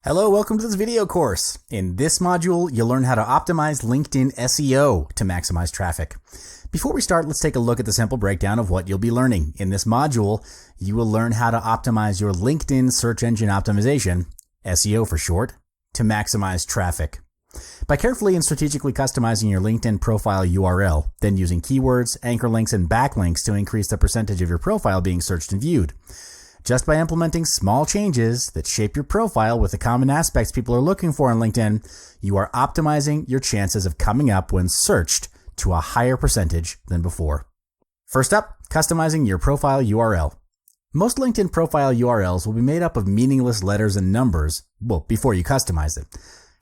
Hello, welcome to this video course. In this module, you'll learn how to optimize LinkedIn SEO to maximize traffic. Before we start, let's take a look at the simple breakdown of what you'll be learning. In this module, you will learn how to optimize your LinkedIn search engine optimization, SEO for short, to maximize traffic. By carefully and strategically customizing your LinkedIn profile URL, then using keywords, anchor links, and backlinks to increase the percentage of your profile being searched and viewed. Just by implementing small changes that shape your profile with the common aspects people are looking for on LinkedIn, you are optimizing your chances of coming up when searched to a higher percentage than before. First up, customizing your profile URL. Most LinkedIn profile URLs will be made up of meaningless letters and numbers, before you customize it.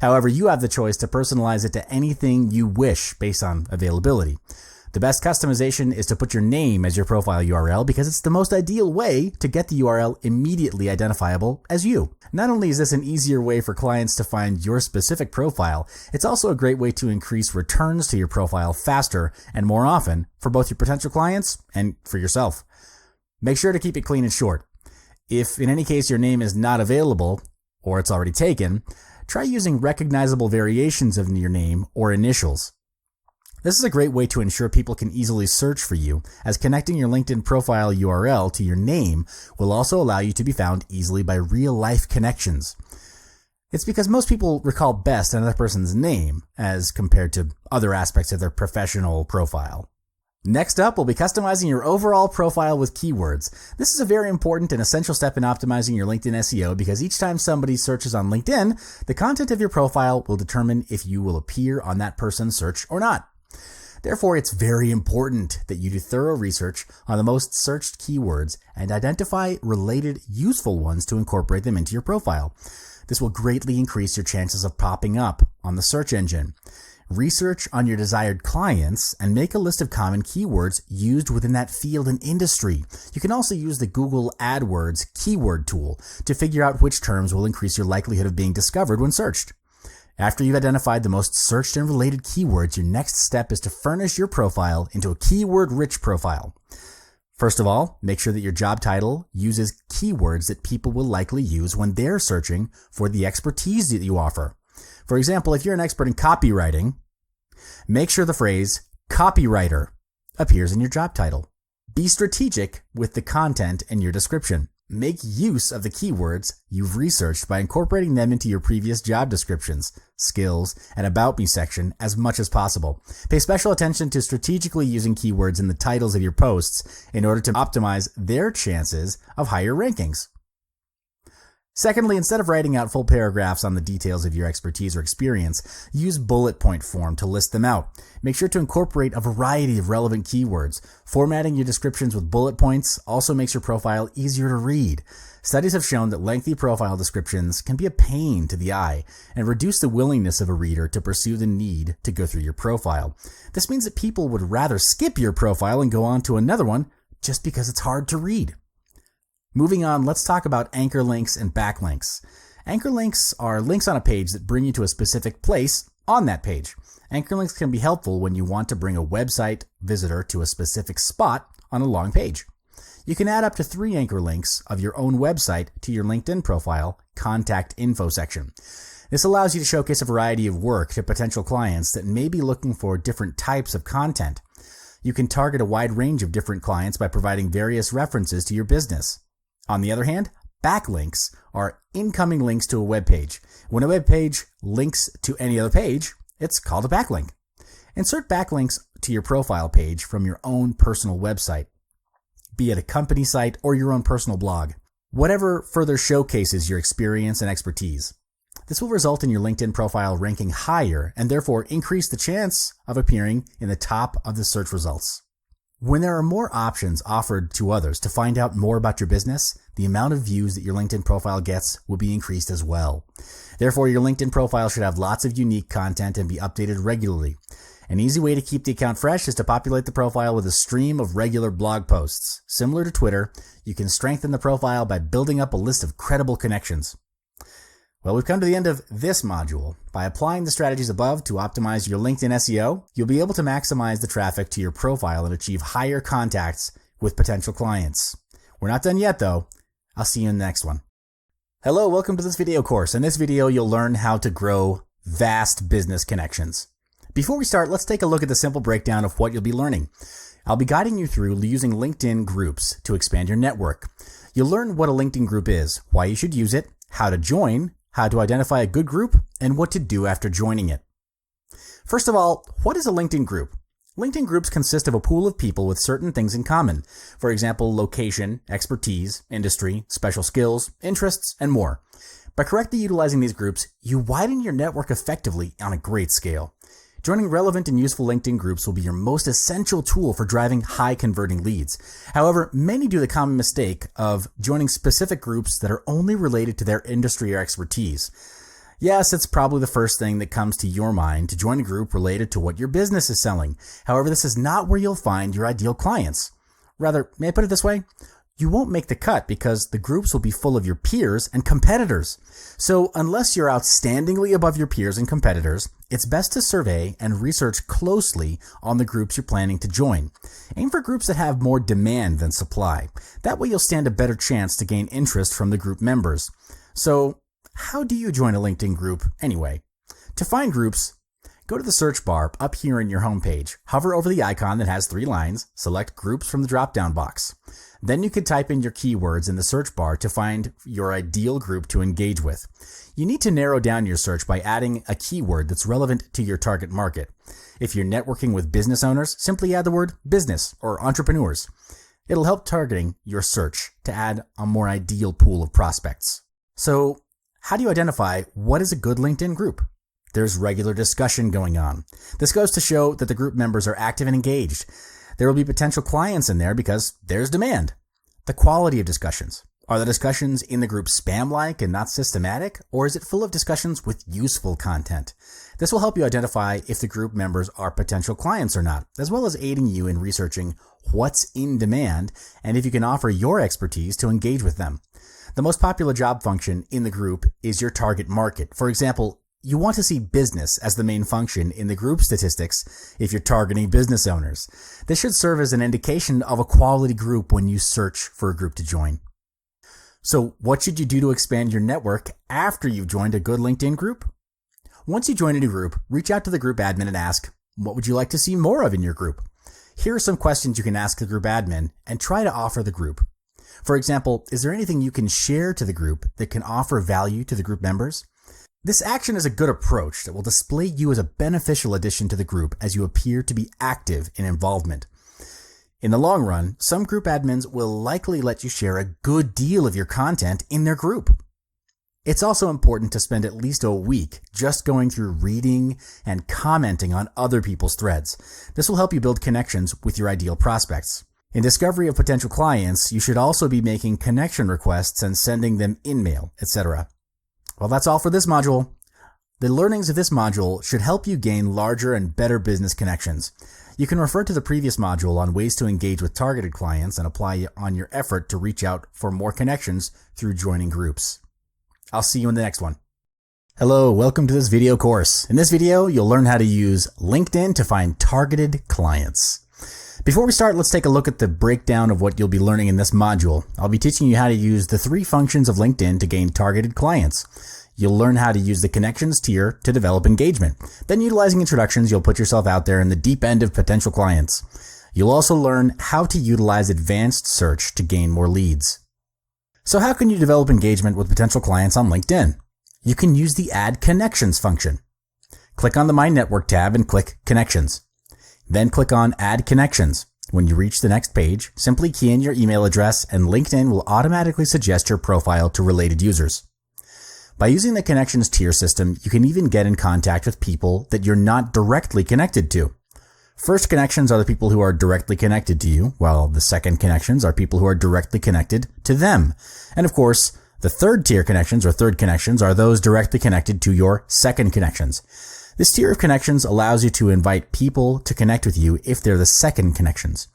However, you have the choice to personalize it to anything you wish based on availability. The best customization is to put your name as your profile URL because it's the most ideal way to get the URL immediately identifiable as you. Not only is this an easier way for clients to find your specific profile, it's also a great way to increase returns to your profile faster and more often for both your potential clients and for yourself. Make sure to keep it clean and short. If in any case your name is not available or it's already taken, try using recognizable variations of your name or initials. This is a great way to ensure people can easily search for you, as connecting your LinkedIn profile URL to your name will also allow you to be found easily by real-life connections. It's because most people recall best another person's name as compared to other aspects of their professional profile. Next up, we'll be customizing your overall profile with keywords. This is a very important and essential step in optimizing your LinkedIn SEO because each time somebody searches on LinkedIn, the content of your profile will determine if you will appear on that person's search or not. Therefore, it's very important that you do thorough research on the most searched keywords and identify related useful ones to incorporate them into your profile. This will greatly increase your chances of popping up on the search engine. Research on your desired clients and make a list of common keywords used within that field and industry. You can also use the Google AdWords keyword tool to figure out which terms will increase your likelihood of being discovered when searched. After you've identified the most searched and related keywords, your next step is to furnish your profile into a keyword-rich profile. First of all, make sure that your job title uses keywords that people will likely use when they're searching for the expertise that you offer. For example, if you're an expert in copywriting, make sure the phrase copywriter appears in your job title. Be strategic with the content in your description. Make use of the keywords you've researched by incorporating them into your previous job descriptions, skills, and About Me section as much as possible. Pay special attention to strategically using keywords in the titles of your posts in order to optimize their chances of higher rankings. Secondly, instead of writing out full paragraphs on the details of your expertise or experience, use bullet point form to list them out. Make sure to incorporate a variety of relevant keywords. Formatting your descriptions with bullet points also makes your profile easier to read. Studies have shown that lengthy profile descriptions can be a pain to the eye and reduce the willingness of a reader to pursue the need to go through your profile. This means that people would rather skip your profile and go on to another one just because it's hard to read. Moving on, let's talk about anchor links and backlinks. Anchor links are links on a page that bring you to a specific place on that page. Anchor links can be helpful when you want to bring a website visitor to a specific spot on a long page. You can add up to 3 anchor links of your own website to your LinkedIn profile contact info section. This allows you to showcase a variety of work to potential clients that may be looking for different types of content. You can target a wide range of different clients by providing various references to your business. On the other hand, backlinks are incoming links to a web page. When a web page links to any other page, it's called a backlink. Insert backlinks to your profile page from your own personal website, be it a company site or your own personal blog. Whatever further showcases your experience and expertise. This will result in your LinkedIn profile ranking higher and therefore increase the chance of appearing in the top of the search results. When there are more options offered to others to find out more about your business, the amount of views that your LinkedIn profile gets will be increased as well. Therefore, your LinkedIn profile should have lots of unique content and be updated regularly. An easy way to keep the account fresh is to populate the profile with a stream of regular blog posts. Similar to Twitter, you can strengthen the profile by building up a list of credible connections. Well, we've come to the end of this module. By applying the strategies above to optimize your LinkedIn SEO, you'll be able to maximize the traffic to your profile and achieve higher contacts with potential clients. We're not done yet, though. I'll see you in the next one. Hello, welcome to this video course. In this video, you'll learn how to grow vast business connections. Before we start, let's take a look at the simple breakdown of what you'll be learning. I'll be guiding you through using LinkedIn groups to expand your network. You'll learn what a LinkedIn group is, why you should use it, how to join, how to identify a good group, and what to do after joining it. First of all, what is a LinkedIn group? LinkedIn groups consist of a pool of people with certain things in common. For example, location, expertise, industry, special skills, interests, and more. By correctly utilizing these groups, you widen your network effectively on a great scale. Joining relevant and useful LinkedIn groups will be your most essential tool for driving high converting leads. However, many do the common mistake of joining specific groups that are only related to their industry or expertise. Yes, it's probably the first thing that comes to your mind to join a group related to what your business is selling. However, this is not where you'll find your ideal clients. Rather, may I put it this way? You won't make the cut because the groups will be full of your peers and competitors. So unless you're outstandingly above your peers and competitors, it's best to survey and research closely on the groups you're planning to join. Aim for groups that have more demand than supply. That way you'll stand a better chance to gain interest from the group members. So, how do you join a LinkedIn group anyway? To find groups, go to the search bar up here in your homepage. Hover over the icon that has 3 lines, select groups from the drop-down box. Then you can type in your keywords in the search bar to find your ideal group to engage with. You need to narrow down your search by adding a keyword that's relevant to your target market. If you're networking with business owners, simply add the word business or entrepreneurs. It'll help targeting your search to add a more ideal pool of prospects. So, how do you identify what is a good LinkedIn group? There's regular discussion going on. This goes to show that the group members are active and engaged. There will be potential clients in there because there's demand. The quality of discussions. Are the discussions in the group spam-like and not systematic, or is it full of discussions with useful content? This will help you identify if the group members are potential clients or not, as well as aiding you in researching what's in demand and if you can offer your expertise to engage with them. The most popular job function in the group is your target market. For example, you want to see business as the main function in the group statistics if you're targeting business owners. This should serve as an indication of a quality group when you search for a group to join. So what should you do to expand your network after you've joined a good LinkedIn group? Once you join a new group, reach out to the group admin and ask, what would you like to see more of in your group? Here are some questions you can ask the group admin and try to offer the group. For example, is there anything you can share to the group that can offer value to the group members? This action is a good approach that will display you as a beneficial addition to the group as you appear to be active in involvement. In the long run, some group admins will likely let you share a good deal of your content in their group. It's also important to spend at least a week just going through reading and commenting on other people's threads. This will help you build connections with your ideal prospects. In discovery of potential clients, you should also be making connection requests and sending them in-mail, etc. Well, that's all for this module. The learnings of this module should help you gain larger and better business connections. You can refer to the previous module on ways to engage with targeted clients and apply on your effort to reach out for more connections through joining groups. I'll see you in the next one. Hello, welcome to this video course. In this video, you'll learn how to use LinkedIn to find targeted clients. Before we start, let's take a look at the breakdown of what you'll be learning in this module. I'll be teaching you how to use the 3 functions of LinkedIn to gain targeted clients. You'll learn how to use the connections tier to develop engagement. Then, utilizing introductions, you'll put yourself out there in the deep end of potential clients. You'll also learn how to utilize advanced search to gain more leads. So how can you develop engagement with potential clients on LinkedIn? You can use the Add Connections function. Click on the My Network tab and click Connections. Then click on Add Connections. When you reach the next page, simply key in your email address and LinkedIn will automatically suggest your profile to related users. By using the Connections tier system, you can even get in contact with people that you're not directly connected to. First connections are the people who are directly connected to you, while the second connections are people who are directly connected to them. And of course, the third tier connections or third connections are those directly connected to your second connections. This tier of connections allows you to invite people to connect with you if they're the second connections.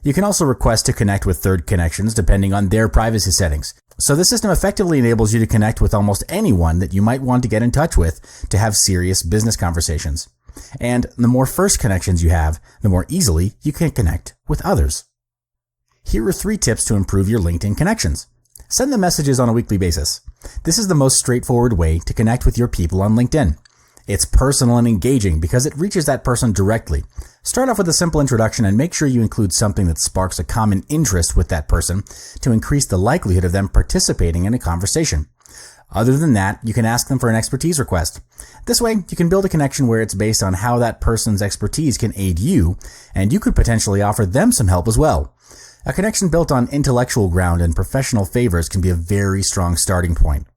You can also request to connect with third connections depending on their privacy settings. So this system effectively enables you to connect with almost anyone that you might want to get in touch with to have serious business conversations. And the more first connections you have, the more easily you can connect with others. Here are 3 tips to improve your LinkedIn connections. Send them messages on a weekly basis. This is the most straightforward way to connect with your people on LinkedIn. It's personal and engaging because it reaches that person directly. Start off with a simple introduction and make sure you include something that sparks a common interest with that person to increase the likelihood of them participating in a conversation. Other than that, you can ask them for an expertise request. This way, you can build a connection where it's based on how that person's expertise can aid you, and you could potentially offer them some help as well. A connection built on intellectual ground and professional favors can be a very strong starting point.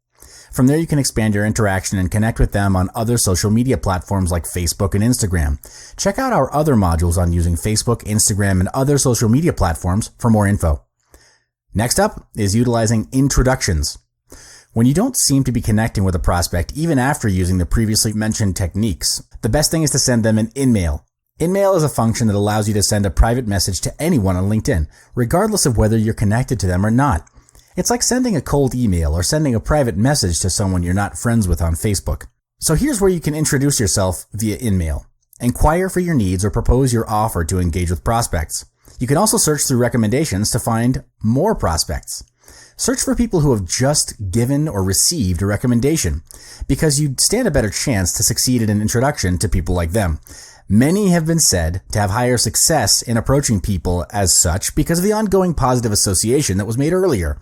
From there, you can expand your interaction and connect with them on other social media platforms like Facebook and Instagram. Check out our other modules on using Facebook, Instagram, and other social media platforms for more info. Next up is utilizing introductions. When you don't seem to be connecting with a prospect even after using the previously mentioned techniques, the best thing is to send them an InMail. InMail is a function that allows you to send a private message to anyone on LinkedIn, regardless of whether you're connected to them or not. It's like sending a cold email or sending a private message to someone you're not friends with on Facebook. So here's where you can introduce yourself via InMail. Inquire for your needs or propose your offer to engage with prospects. You can also search through recommendations to find more prospects. Search for people who have just given or received a recommendation, because you stand a better chance to succeed in an introduction to people like them. Many have been said to have higher success in approaching people as such because of the ongoing positive association that was made earlier.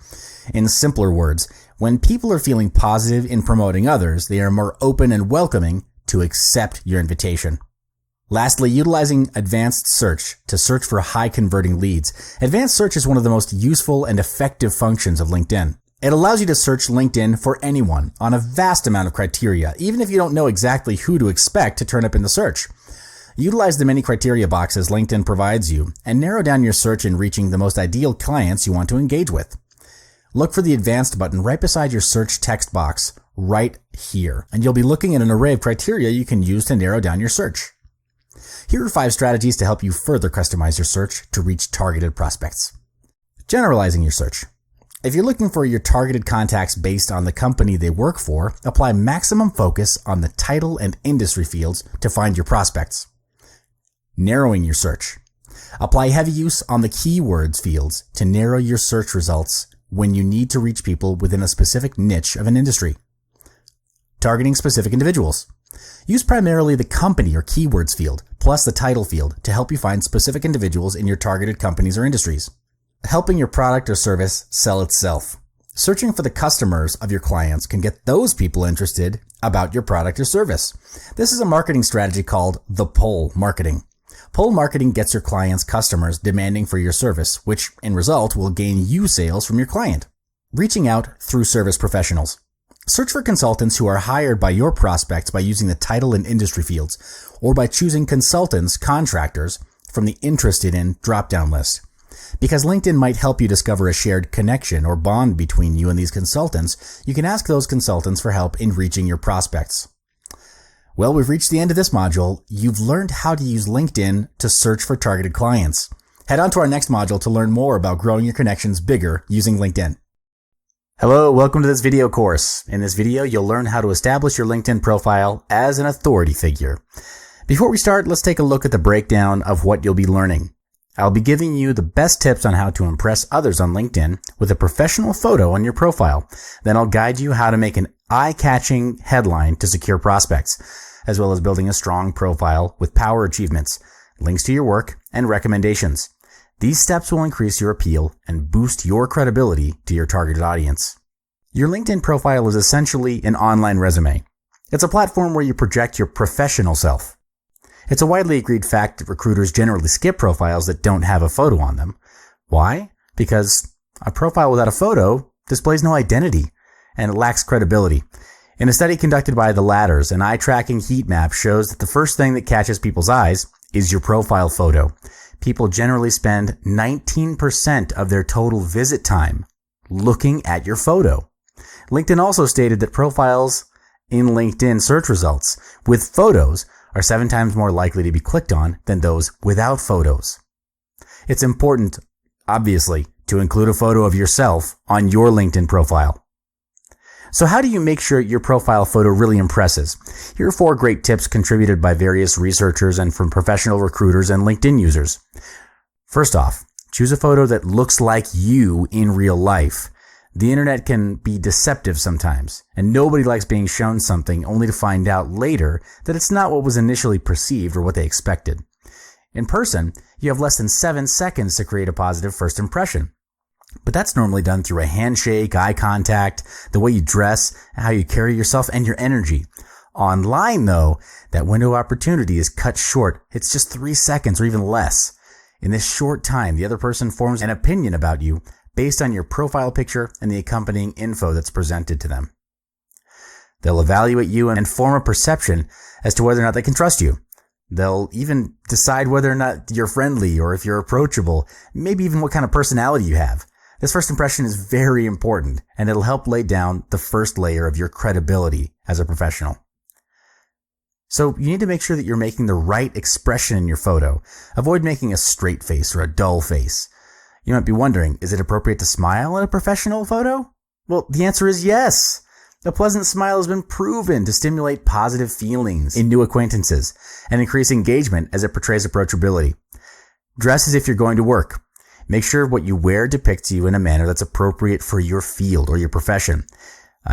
In simpler words, when people are feeling positive in promoting others, they are more open and welcoming to accept your invitation. Lastly, utilizing advanced search to search for high converting leads. Advanced search is one of the most useful and effective functions of LinkedIn. It allows you to search LinkedIn for anyone on a vast amount of criteria, even if you don't know exactly who to expect to turn up in the search. Utilize the many criteria boxes LinkedIn provides you and narrow down your search in reaching the most ideal clients you want to engage with. Look for the advanced button right beside your search text box right here, and you'll be looking at an array of criteria you can use to narrow down your search. Here are 5 strategies to help you further customize your search to reach targeted prospects. Generalizing your search. If you're looking for your targeted contacts based on the company they work for, apply maximum focus on the title and industry fields to find your prospects. Narrowing your search. Apply heavy use on the keywords fields to narrow your search results when you need to reach people within a specific niche of an industry. Targeting specific individuals. Use primarily the company or keywords field plus the title field to help you find specific individuals in your targeted companies or industries. Helping your product or service sell itself. Searching for the customers of your clients can get those people interested about your product or service. This is a marketing strategy called the pull marketing. Pull marketing gets your clients' customers demanding for your service, which in result will gain you sales from your client. Reaching out through service professionals. Search for consultants who are hired by your prospects by using the title and industry fields, or by choosing consultants, contractors, from the interested in drop-down list. Because LinkedIn might help you discover a shared connection or bond between you and these consultants, you can ask those consultants for help in reaching your prospects. Well, we've reached the end of this module. You've learned how to use LinkedIn to search for targeted clients. Head on to our next module to learn more about growing your connections bigger using LinkedIn. Hello, welcome to this video course. In this video, you'll learn how to establish your LinkedIn profile as an authority figure. Before we start, let's take a look at the breakdown of what you'll be learning. I'll be giving you the best tips on how to impress others on LinkedIn with a professional photo on your profile. Then I'll guide you how to make an eye-catching headline to secure prospects, as well as building a strong profile with power achievements, links to your work, and recommendations. These steps will increase your appeal and boost your credibility to your targeted audience. Your LinkedIn profile is essentially an online resume. It's a platform where you project your professional self. It's a widely agreed fact that recruiters generally skip profiles that don't have a photo on them. Why? Because a profile without a photo displays no identity and it lacks credibility. In a study conducted by The Ladders, an eye-tracking heat map shows that the first thing that catches people's eyes is your profile photo. People generally spend 19% of their total visit time looking at your photo. LinkedIn also stated that profiles in LinkedIn search results with photos are 7 times more likely to be clicked on than those without photos. It's important, obviously, to include a photo of yourself on your LinkedIn profile. So how do you make sure your profile photo really impresses? Here are 4 great tips contributed by various researchers and from professional recruiters and LinkedIn users. First off, choose a photo that looks like you in real life. The internet can be deceptive sometimes, and nobody likes being shown something only to find out later that it's not what was initially perceived or what they expected. In person, you have less than 7 seconds to create a positive first impression. But that's normally done through a handshake, eye contact, the way you dress, how you carry yourself, and your energy. Online, though, that window of opportunity is cut short. It's just 3 seconds or even less. In this short time, the other person forms an opinion about you based on your profile picture and the accompanying info that's presented to them. They'll evaluate you and form a perception as to whether or not they can trust you. They'll even decide whether or not you're friendly or if you're approachable, maybe even what kind of personality you have. This first impression is very important, and it'll help lay down the first layer of your credibility as a professional. So you need to make sure that you're making the right expression in your photo. Avoid making a straight face or a dull face. You might be wondering, is it appropriate to smile in a professional photo? Well, the answer is yes. A pleasant smile has been proven to stimulate positive feelings in new acquaintances and increase engagement as it portrays approachability. Dress as if you're going to work. Make sure what you wear depicts you in a manner that's appropriate for your field or your profession.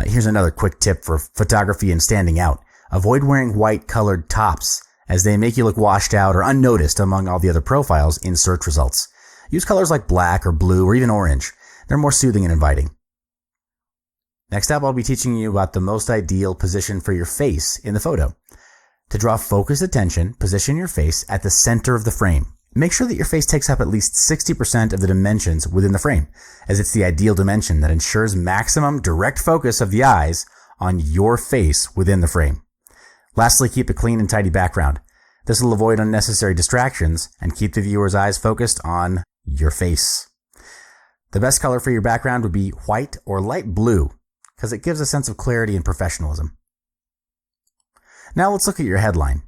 Here's another quick tip for photography and standing out. Avoid wearing white colored tops, as they make you look washed out or unnoticed among all the other profiles in search results. Use colors like black or blue or even orange. They're more soothing and inviting. Next up, I'll be teaching you about the most ideal position for your face in the photo. To draw focused attention, position your face at the center of the frame. Make sure that your face takes up at least 60% of the dimensions within the frame, as it's the ideal dimension that ensures maximum direct focus of the eyes on your face within the frame. Lastly, keep a clean and tidy background. This will avoid unnecessary distractions and keep the viewer's eyes focused on your face. The best color for your background would be white or light blue, because it gives a sense of clarity and professionalism. Now let's look at your headline.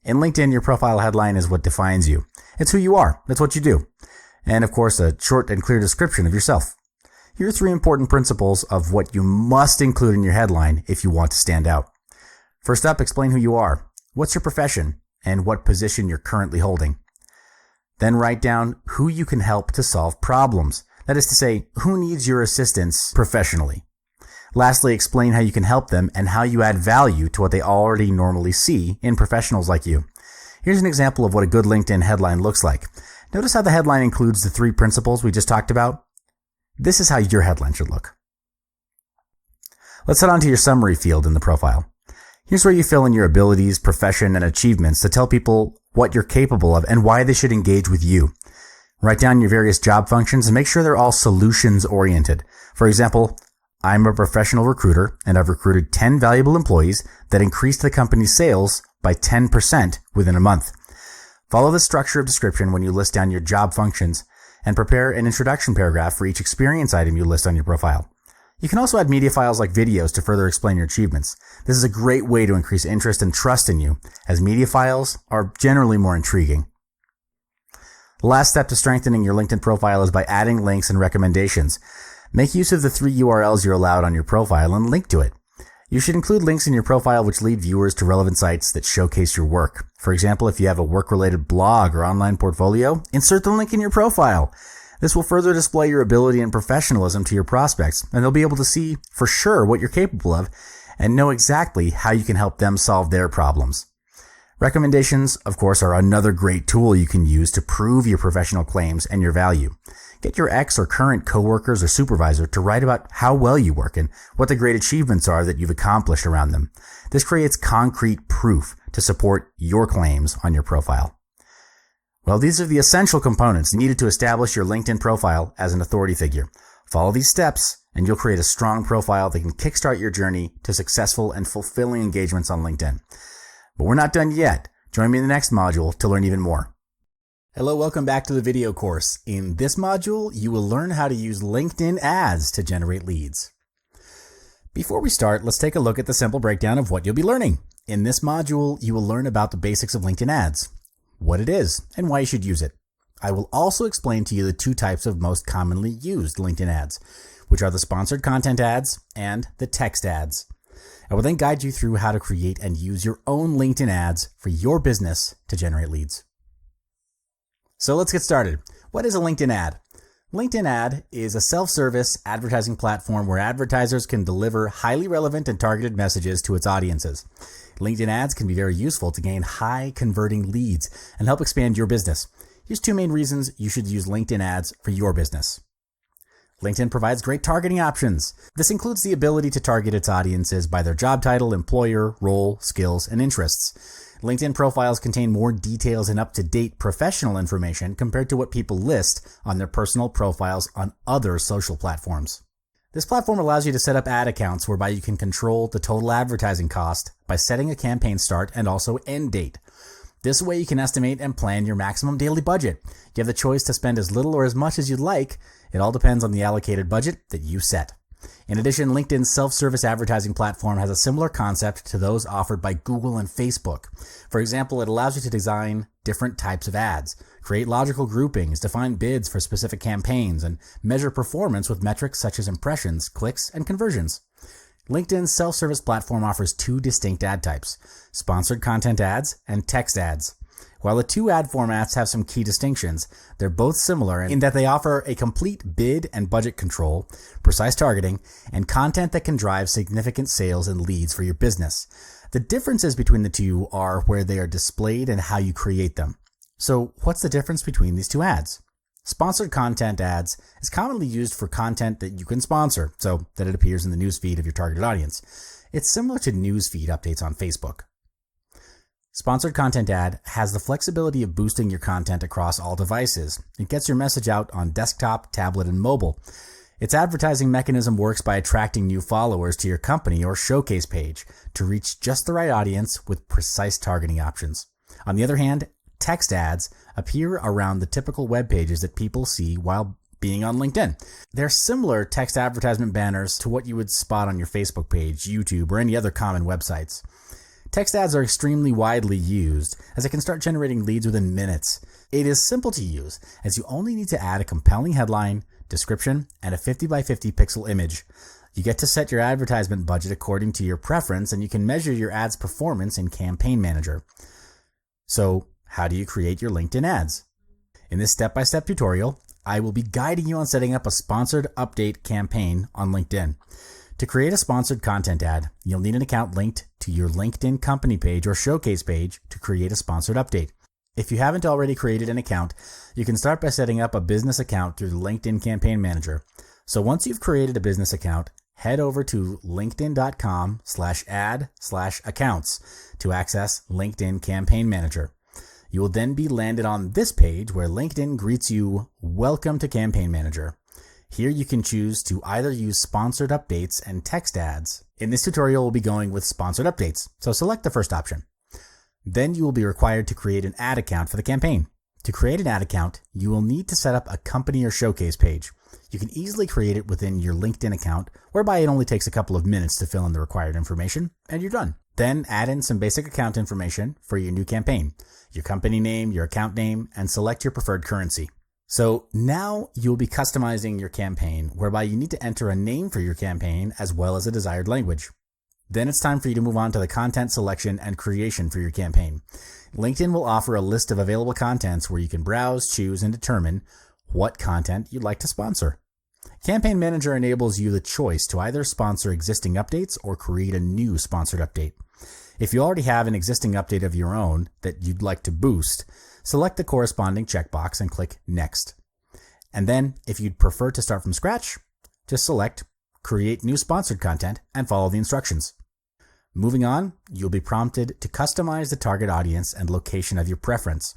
In LinkedIn, your profile headline is what defines you. It's who you are. That's what you do. And of course, a short and clear description of yourself. Here are 3 important principles of what you must include in your headline if you want to stand out. First up, explain who you are. What's your profession and what position you're currently holding? Then write down who you can help to solve problems. That is to say, who needs your assistance professionally. Lastly, explain how you can help them and how you add value to what they already normally see in professionals like you. Here's an example of what a good LinkedIn headline looks like. Notice how the headline includes the 3 principles we just talked about? This is how your headline should look. Let's head on to your summary field in the profile. Here's where you fill in your abilities, profession, and achievements to tell people what you're capable of and why they should engage with you. Write down your various job functions and make sure they're all solutions-oriented. For example, I'm a professional recruiter and I've recruited 10 valuable employees that increased the company's sales by 10% within a month. Follow the structure of description when you list down your job functions and prepare an introduction paragraph for each experience item you list on your profile. You can also add media files like videos to further explain your achievements. This is a great way to increase interest and trust in you, as media files are generally more intriguing. The last step to strengthening your LinkedIn profile is by adding links and recommendations. Make use of the 3 URLs you're allowed on your profile and link to it. You should include links in your profile which lead viewers to relevant sites that showcase your work. For example, if you have a work-related blog or online portfolio, insert the link in your profile. This will further display your ability and professionalism to your prospects, and they'll be able to see for sure what you're capable of and know exactly how you can help them solve their problems. Recommendations, of course, are another great tool you can use to prove your professional claims and your value. Get your ex or current coworkers or supervisor to write about how well you work and what the great achievements are that you've accomplished around them. This creates concrete proof to support your claims on your profile. Well, these are the essential components needed to establish your LinkedIn profile as an authority figure. Follow these steps and you'll create a strong profile that can kickstart your journey to successful and fulfilling engagements on LinkedIn. But we're not done yet. Join me in the next module to learn even more. Hello, welcome back to the video course. In this module, you will learn how to use LinkedIn ads to generate leads. Before we start, let's take a look at the simple breakdown of what you'll be learning. In this module, you will learn about the basics of LinkedIn ads, what it is, and why you should use it. I will also explain to you the 2 types of most commonly used LinkedIn ads, which are the sponsored content ads and the text ads. I will then guide you through how to create and use your own LinkedIn ads for your business to generate leads. So let's get started. What is a LinkedIn ad? LinkedIn Ad is a self-service advertising platform where advertisers can deliver highly relevant and targeted messages to its audiences. LinkedIn Ads can be very useful to gain high-converting leads and help expand your business. Here's 2 main reasons you should use LinkedIn Ads for your business. LinkedIn provides great targeting options. This includes the ability to target its audiences by their job title, employer, role, skills, and interests. LinkedIn profiles contain more details and up-to-date professional information compared to what people list on their personal profiles on other social platforms. This platform allows you to set up ad accounts whereby you can control the total advertising cost by setting a campaign start and also end date. This way you can estimate and plan your maximum daily budget. You have the choice to spend as little or as much as you'd like. It all depends on the allocated budget that you set. In addition, LinkedIn's self-service advertising platform has a similar concept to those offered by Google and Facebook. For example, it allows you to design different types of ads, create logical groupings, define bids for specific campaigns, and measure performance with metrics such as impressions, clicks, and conversions. LinkedIn's self-service platform offers 2 distinct ad types: sponsored content ads and text ads. While the 2 ad formats have some key distinctions, they're both similar in that they offer a complete bid and budget control, precise targeting, and content that can drive significant sales and leads for your business. The differences between the 2 are where they are displayed and how you create them. So what's the difference between these 2 ads? Sponsored content ads is commonly used for content that you can sponsor so that it appears in the newsfeed of your targeted audience. It's similar to newsfeed updates on Facebook. Sponsored content ad has the flexibility of boosting your content across all devices. It gets your message out on desktop, tablet, and mobile. Its advertising mechanism works by attracting new followers to your company or showcase page to reach just the right audience with precise targeting options. On the other hand, text ads appear around the typical web pages that people see while being on LinkedIn. They're similar text advertisement banners to what you would spot on your Facebook page, YouTube, or any other common websites. Text ads are extremely widely used as it can start generating leads within minutes. It is simple to use as you only need to add a compelling headline, description, and a 50 by 50 pixel image. You get to set your advertisement budget according to your preference, and you can measure your ad's performance in Campaign Manager. So, how do you create your LinkedIn ads? In this step-by-step tutorial, I will be guiding you on setting up a sponsored update campaign on LinkedIn. To create a sponsored content ad, you'll need an account linked to your LinkedIn company page or showcase page to create a sponsored update. If you haven't already created an account, you can start by setting up a business account through the LinkedIn Campaign Manager. So once you've created a business account, head over to linkedin.com/ad/accounts to access LinkedIn Campaign Manager. You will then be landed on this page where LinkedIn greets you, "Welcome to Campaign Manager." Here you can choose to either use sponsored updates and text ads. In this tutorial, we'll be going with sponsored updates, so select the first option. Then you will be required to create an ad account for the campaign. To create an ad account, you will need to set up a company or showcase page. You can easily create it within your LinkedIn account, whereby it only takes a couple of minutes to fill in the required information, and you're done. Then add in some basic account information for your new campaign, your company name, your account name, and select your preferred currency. So now you'll be customizing your campaign, whereby you need to enter a name for your campaign as well as a desired language. Then it's time for you to move on to the content selection and creation for your campaign. LinkedIn will offer a list of available contents where you can browse, choose, and determine what content you'd like to sponsor. Campaign Manager enables you the choice to either sponsor existing updates or create a new sponsored update. If you already have an existing update of your own that you'd like to boost, select the corresponding checkbox and click Next. And then, if you'd prefer to start from scratch, just select Create New Sponsored Content and follow the instructions. Moving on, you'll be prompted to customize the target audience and location of your preference.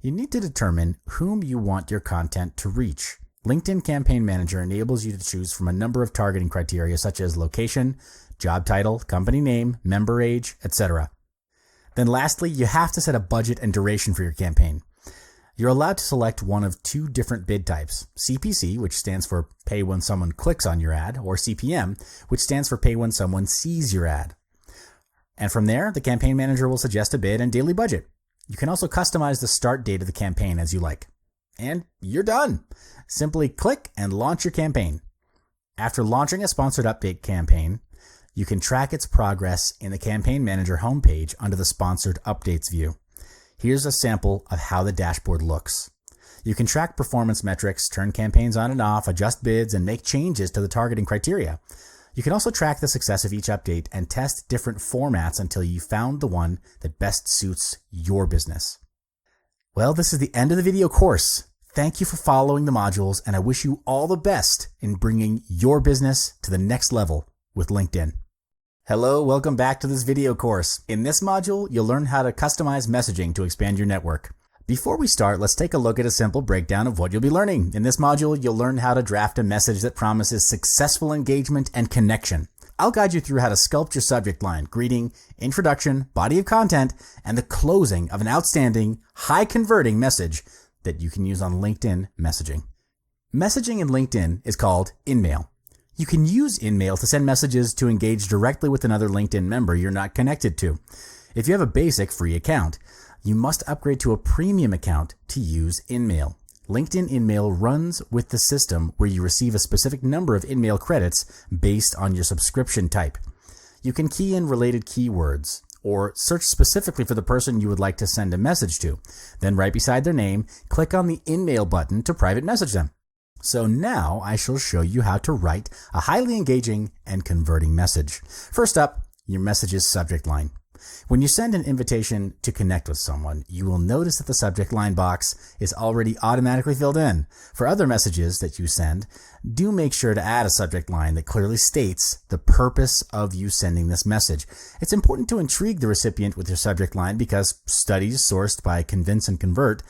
You need to determine whom you want your content to reach. LinkedIn Campaign Manager enables you to choose from a number of targeting criteria such as location, job title, company name, member age, etc. Then lastly, you have to set a budget and duration for your campaign. You're allowed to select one of 2 different bid types, CPC, which stands for pay when someone clicks on your ad, or CPM, which stands for pay when someone sees your ad. And from there, the campaign manager will suggest a bid and daily budget. You can also customize the start date of the campaign as you like. And you're done. Simply click and launch your campaign. After launching a sponsored update campaign, you can track its progress in the Campaign Manager homepage under the Sponsored Updates view. Here's a sample of how the dashboard looks. You can track performance metrics, turn campaigns on and off, adjust bids, and make changes to the targeting criteria. You can also track the success of each update and test different formats until you found the one that best suits your business. Well, this is the end of the video course. Thank you for following the modules, and I wish you all the best in bringing your business to the next level with LinkedIn. Hello, welcome back to this video course. In this module, you'll learn how to customize messaging to expand your network. Before we start, let's take a look at a simple breakdown of what you'll be learning. In this module, you'll learn how to draft a message that promises successful engagement and connection. I'll guide you through how to sculpt your subject line, greeting, introduction, body of content, and the closing of an outstanding, high-converting message that you can use on LinkedIn messaging. Messaging in LinkedIn is called InMail. You can use InMail to send messages to engage directly with another LinkedIn member you're not connected to. If you have a basic free account, you must upgrade to a premium account to use InMail. LinkedIn InMail runs with the system where you receive a specific number of InMail credits based on your subscription type. You can key in related keywords or search specifically for the person you would like to send a message to. Then right beside their name, click on the InMail button to private message them. So now I shall show you how to write a highly engaging and converting message. First up, your message's subject line. When you send an invitation to connect with someone, you will notice that the subject line box is already automatically filled in. For other messages that you send, do make sure to add a subject line that clearly states the purpose of you sending this message. It's important to intrigue the recipient with your subject line because studies sourced by Convince and Convert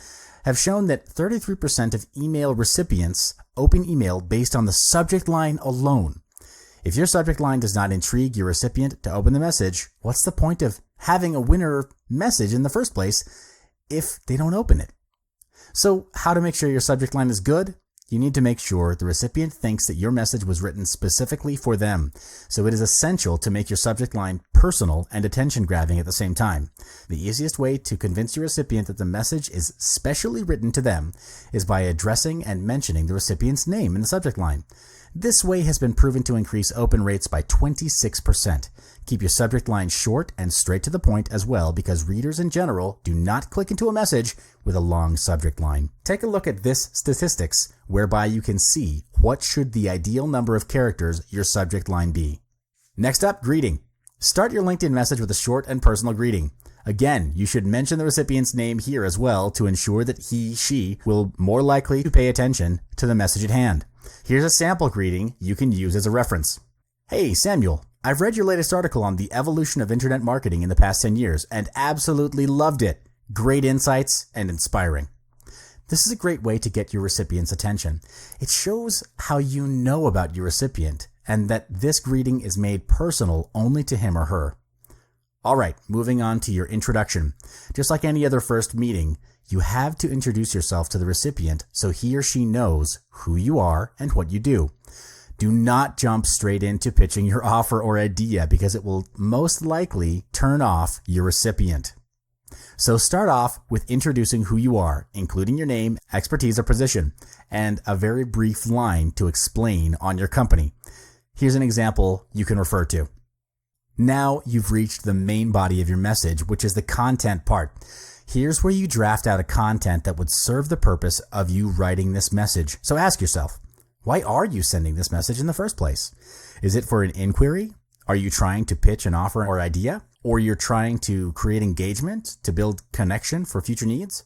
have shown that 33% of email recipients open email based on the subject line alone. If your subject line does not intrigue your recipient to open the message, what's the point of having a winner message in the first place if they don't open it? So how to make sure your subject line is good? You need to make sure the recipient thinks that your message was written specifically for them. So it is essential to make your subject line personal and attention-grabbing at the same time. The easiest way to convince your recipient that the message is specially written to them is by addressing and mentioning the recipient's name in the subject line. This way has been proven to increase open rates by 26%. Keep your subject line short and straight to the point as well, because readers in general do not click into a message with a long subject line. Take a look at this statistics, whereby you can see what should the ideal number of characters your subject line be. Next up, greeting. Start your LinkedIn message with a short and personal greeting. Again, you should mention the recipient's name here as well to ensure that she will more likely to pay attention to the message at hand. Here's a sample greeting you can use as a reference. Hey, Samuel, I've read your latest article on the evolution of internet marketing in the past 10 years and absolutely loved it. Great insights and inspiring. This is a great way to get your recipient's attention. It shows how you know about your recipient and that this greeting is made personal only to him or her. All right, moving on to your introduction. Just like any other first meeting, you have to introduce yourself to the recipient so he or she knows who you are and what you do. Do not jump straight into pitching your offer or idea because it will most likely turn off your recipient. So start off with introducing who you are, including your name, expertise, or position, and a very brief line to explain on your company. Here's an example you can refer to. Now you've reached the main body of your message, which is the content part. Here's where you draft out a content that would serve the purpose of you writing this message. So ask yourself, why are you sending this message in the first place? Is it for an inquiry? Are you trying to pitch an offer or idea? Or you're trying to create engagement to build connection for future needs?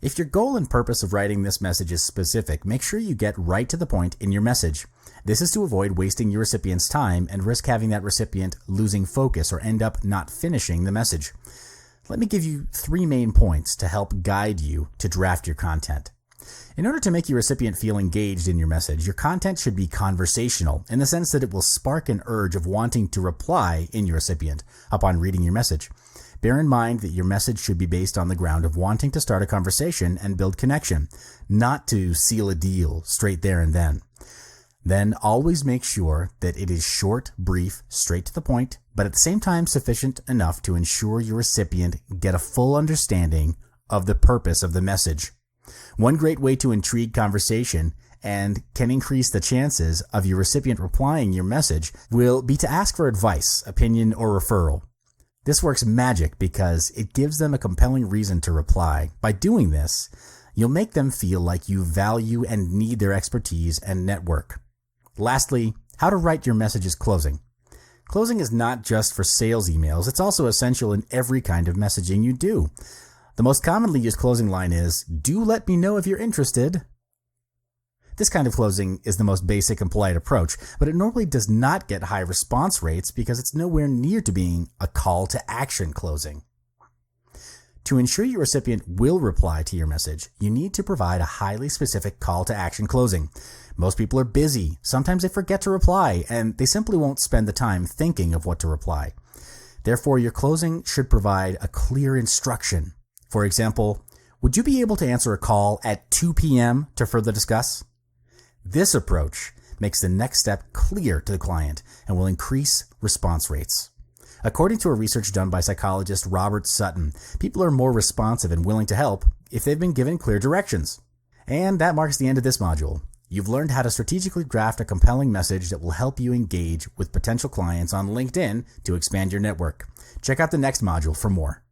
If your goal and purpose of writing this message is specific, make sure you get right to the point in your message. This is to avoid wasting your recipient's time and risk having that recipient losing focus or end up not finishing the message. Let me give you 3 main points to help guide you to draft your content. In order to make your recipient feel engaged in your message, your content should be conversational in the sense that it will spark an urge of wanting to reply in your recipient upon reading your message. Bear in mind that your message should be based on the ground of wanting to start a conversation and build connection, not to seal a deal straight there and then. Then always make sure that it is short, brief, straight to the point, but at the same time sufficient enough to ensure your recipient get a full understanding of the purpose of the message. One great way to intrigue conversation and can increase the chances of your recipient replying your message will be to ask for advice, opinion, or referral. This works magic because it gives them a compelling reason to reply. By doing this, You'll make them feel like you value and need their expertise and network. Lastly, how to write your messages closing. Closing is not just for sales emails, it's also essential in every kind of messaging you do. The most commonly used closing line is, "Do let me know if you're interested." This kind of closing is the most basic and polite approach, but it normally does not get high response rates because it's nowhere near to being a call to action closing. To ensure your recipient will reply to your message, you need to provide a highly specific call to action closing. Most people are busy, sometimes they forget to reply, and they simply won't spend the time thinking of what to reply. Therefore, your closing should provide a clear instruction. For example, would you be able to answer a call at 2 p.m. to further discuss? This approach makes the next step clear to the client and will increase response rates. According to a research done by psychologist Robert Sutton, people are more responsive and willing to help if they've been given clear directions. And that marks the end of this module. You've learned how to strategically draft a compelling message that will help you engage with potential clients on LinkedIn to expand your network. Check out the next module for more.